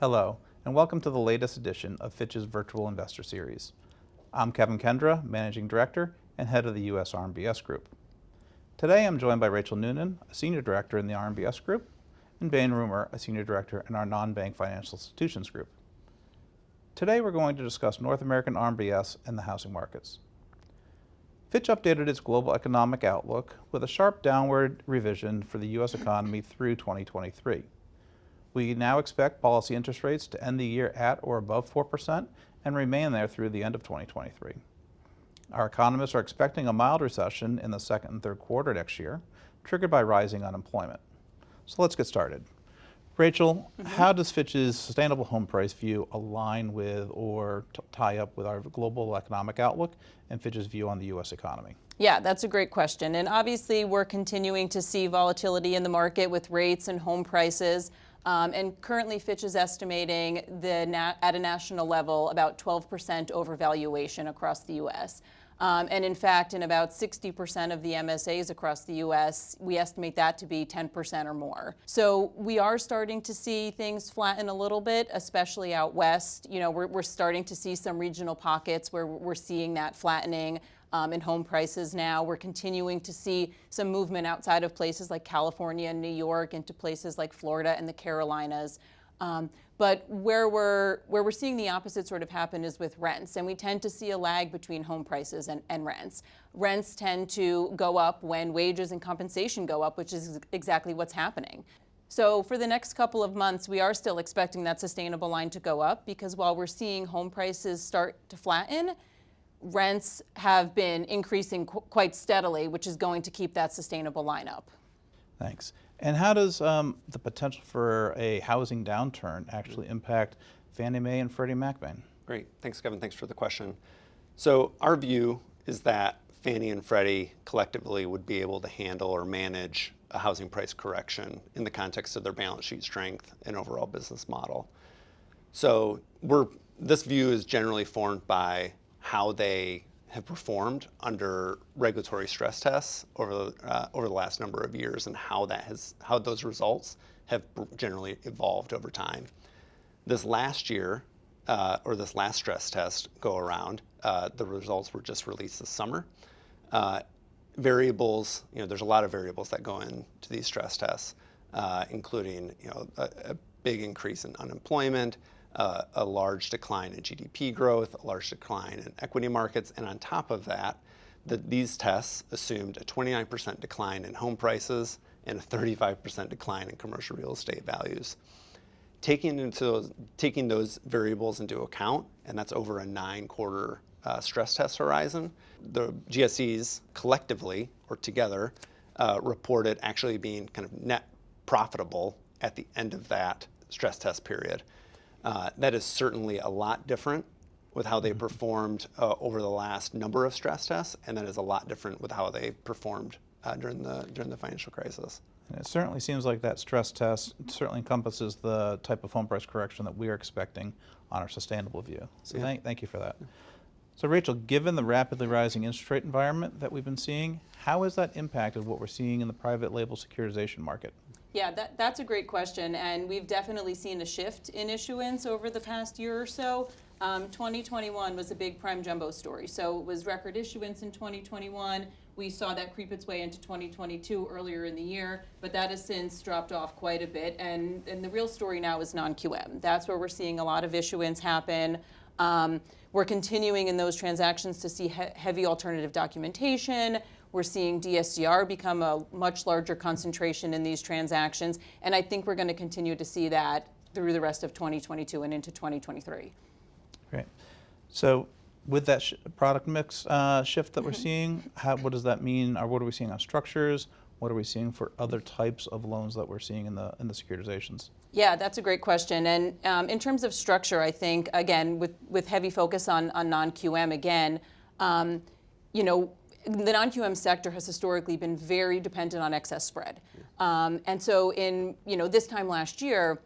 Hello, and welcome to the latest edition of Fitch's Virtual Investor Series. I'm Kevin Kendra, Managing Director and Head of the US RMBS Group. Today I'm joined by Rachel Noonan, a Senior Director in the RMBS Group, and Bain Rumohr, a Senior Director in our Non-Bank Financial Institutions Group. Today we're going to discuss North American RMBS and the housing markets. Fitch updated its global economic outlook with a sharp downward revision for the U.S. economy through 2023. We now expect policy interest rates to end the year at or above 4% and remain there through the end of 2023. Our economists are expecting a mild recession in the second and third quarter next year, triggered by rising unemployment. So let's get started. Rachel, how does Fitch's sustainable home price view align with or tie up with our global economic outlook and Fitch's view on the U.S. economy? Yeah, that's a great question. And obviously, we're continuing to see volatility in the market with rates and home prices. And currently, Fitch is estimating at a national level about 12% overvaluation across the U.S. And in fact, in about 60% of the MSAs across the U.S., we estimate that to be 10% or more. So we are starting to see things flatten a little bit, especially out west. You know, we're starting to see some regional pockets where we're seeing that flattening in home prices now. We're continuing to see some movement outside of places like California and New York into places like Florida and the Carolinas. But where we're seeing the opposite sort of happen is with rents, and we tend to see a lag between home prices and rents. Rents tend to go up when wages and compensation go up, which is exactly what's happening. So for the next couple of months, we are still expecting that sustainable line to go up, because while we're seeing home prices start to flatten, rents have been increasing quite steadily, which is going to keep that sustainable line up. Thanks. And how does the potential for a housing downturn actually impact Fannie Mae and Freddie Mac, Bain? Great. Thanks, Kevin. Thanks for the question. So our view is that Fannie and Freddie collectively would be able to handle or manage a housing price correction in the context of their balance sheet strength and overall business model. So this view is generally formed by how they have performed under regulatory stress tests over the last number of years, and how those results have generally evolved over time. This last year, or this last stress test go around, the results were just released this summer. Variables, there's a lot of variables that go into these stress tests, including a big increase in unemployment, a large decline in GDP growth, a large decline in equity markets, and on top of that, these tests assumed a 29% decline in home prices and a 35% decline in commercial real estate values. Taking those variables into account, and that's over a 9-quarter stress test horizon, the GSEs collectively or together reported actually being kind of net profitable at the end of that stress test period. That is certainly a lot different with how they performed over the last number of stress tests, and that is a lot different with how they performed during the financial crisis. And it certainly seems like that stress test certainly encompasses the type of home price correction that we are expecting on our sustainable view. So yeah. Thank you for that. So Rachel, given the rapidly rising interest rate environment that we've been seeing, how has that impacted what we're seeing in the private label securitization market? Yeah, that's a great question, and we've definitely seen a shift in issuance over the past year or so. 2021 was a big prime jumbo story, so it was record issuance in 2021. We saw that creep its way into 2022 earlier in the year, but that has since dropped off quite a bit, and the real story now is non-QM. That's where we're seeing a lot of issuance happen. We're continuing in those transactions to see heavy alternative documentation. We're seeing DSCR become a much larger concentration in these transactions, and I think we're going to continue to see that through the rest of 2022 and into 2023. Great. So with that product mix shift that we're seeing, what does that mean, or what are we seeing on structures? What are we seeing for other types of loans that we're seeing in the securitizations? Yeah, that's a great question. And in terms of structure, I think, again, with heavy focus on non-QM, again, the non-QM sector has historically been very dependent on excess spread. And so in this time last year,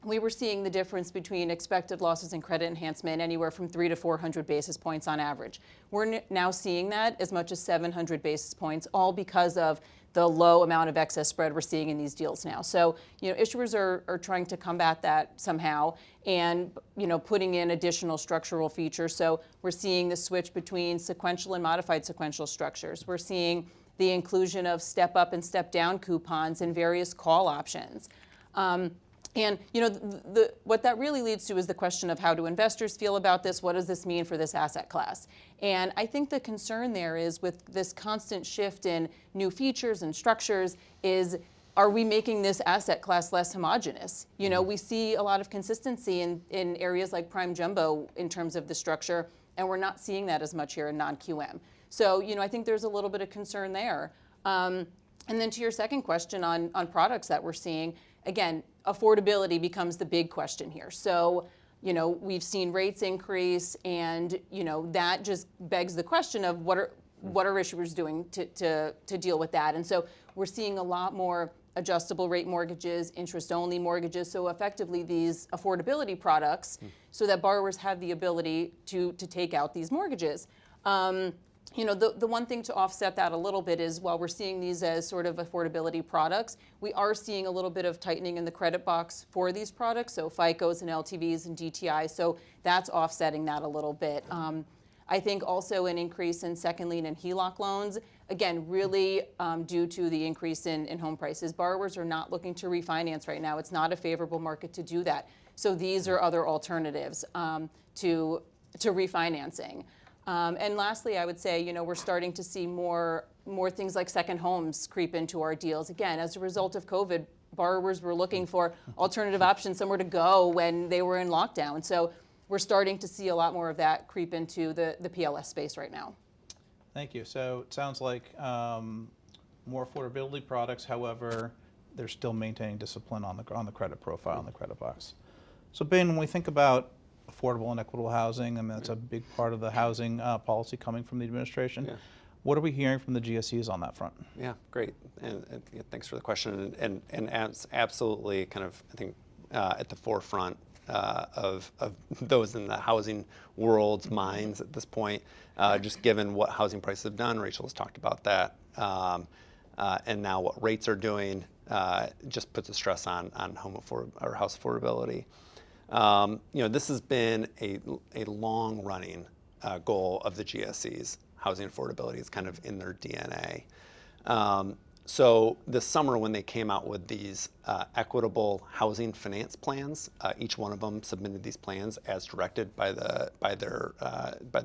we were seeing the difference between expected losses and credit enhancement anywhere from 300 to 400 basis points on average. We're now seeing that as much as 700 basis points, all because of the low amount of excess spread we're seeing in these deals now. So, issuers are trying to combat that somehow and, putting in additional structural features. So we're seeing the switch between sequential and modified sequential structures. We're seeing the inclusion of step up and step down coupons and various call options. And what that really leads to is the question of how do investors feel about this? What does this mean for this asset class? And I think the concern there is with this constant shift in new features and structures is, are we making this asset class less homogeneous? We see a lot of consistency in areas like prime jumbo in terms of the structure, and we're not seeing that as much here in non-QM. So, I think there's a little bit of concern there. And then to your second question on products that we're seeing, again, affordability becomes the big question here. So, we've seen rates increase, and that just begs the question of what are issuers doing to deal with that. And so we're seeing a lot more adjustable rate mortgages, interest-only mortgages. So effectively, these affordability products, so that borrowers have the ability to take out these mortgages. The one thing to offset that a little bit is, while we're seeing these as sort of affordability products, we are seeing a little bit of tightening in the credit box for these products, so FICOs and LTVs and DTI, so that's offsetting that a little bit. I think also an increase in second lien and HELOC loans, again, really due to the increase in home prices. Borrowers are not looking to refinance right now. It's not a favorable market to do that. So these are other alternatives to refinancing. And lastly, I would say, we're starting to see more things like second homes creep into our deals. Again, as a result of COVID, borrowers were looking for alternative options, somewhere to go when they were in lockdown. So we're starting to see a lot more of that creep into the PLS space right now. Thank you. So it sounds like more affordability products. However, they're still maintaining discipline on the credit profile, on the credit box. So Bain, when we think about affordable and equitable housing, I mean, that's a big part of the housing policy coming from the administration. Yeah. What are we hearing from the GSEs on that front? Yeah, great, and thanks for the question. And absolutely, kind of, I think at the forefront of those in the housing world's minds at this point, just given what housing prices have done. Rachel has talked about that, and now what rates are doing just puts a stress on house affordability. This has been a long-running goal of the GSEs. Housing affordability is kind of in their DNA. So this summer, when they came out with these equitable housing finance plans, each one of them submitted these plans as directed by the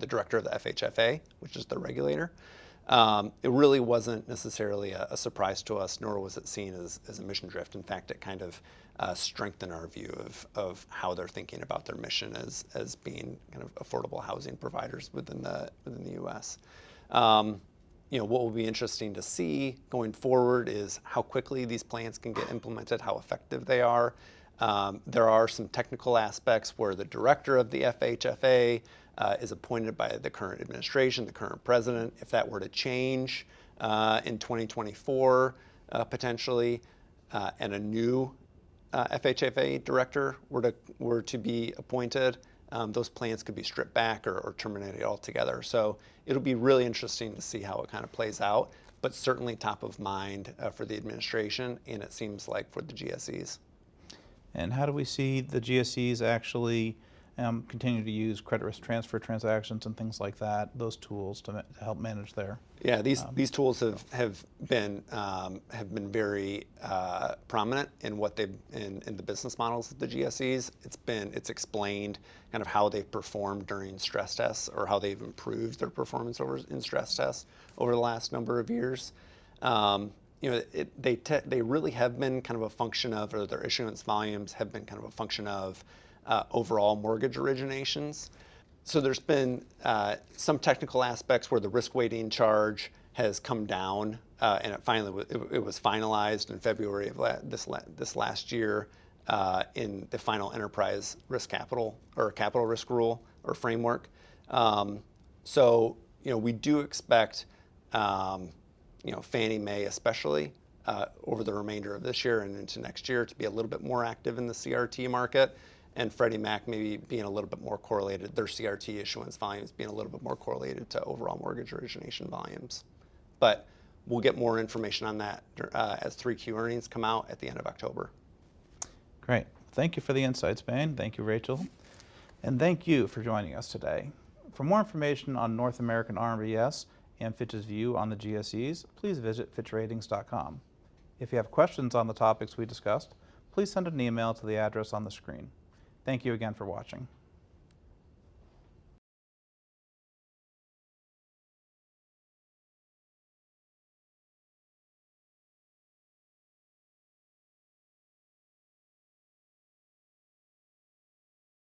director of the FHFA, which is the regulator. It really wasn't necessarily a surprise to us, nor was it seen as a mission drift. In fact, it kind of strengthened our view of how they're thinking about their mission as being kind of affordable housing providers within the U.S. What will be interesting to see going forward is how quickly these plans can get implemented, how effective they are. There are some technical aspects where the director of the FHFA is appointed by the current administration, the current president. If that were to change in 2024, potentially, and a new FHFA director were to be appointed, those plans could be stripped back or terminated altogether. So it'll be really interesting to see how it kind of plays out, but certainly top of mind for the administration, and it seems like for the GSEs. And how do we see the GSEs actually continue to use credit risk transfer transactions and things like that, those tools to help manage their? Yeah, these tools have been very prominent in what they've in the business models of the GSEs. It's explained kind of how they've performed during stress tests, or how they've improved their performance in stress tests over the last number of years. They really have been kind of a function of, or their issuance volumes have been kind of a function of overall mortgage originations. So there's been some technical aspects where the risk weighting charge has come down, and it was finalized in February of this last year in the final enterprise risk capital risk rule or framework. So we do expect Fannie Mae especially over the remainder of this year and into next year to be a little bit more active in the CRT market, and Freddie Mac maybe being a little bit more correlated, their CRT issuance volumes being a little bit more correlated to overall mortgage origination volumes. But we'll get more information on that as 3Q earnings come out at the end of October. Great. Thank you for the insights, Bain. Thank you, Rachel. And thank you for joining us today. For more information on North American RMBS and Fitch's view on the GSEs, please visit fitchratings.com. If you have questions on the topics we discussed, please send an email to the address on the screen. Thank you again for watching.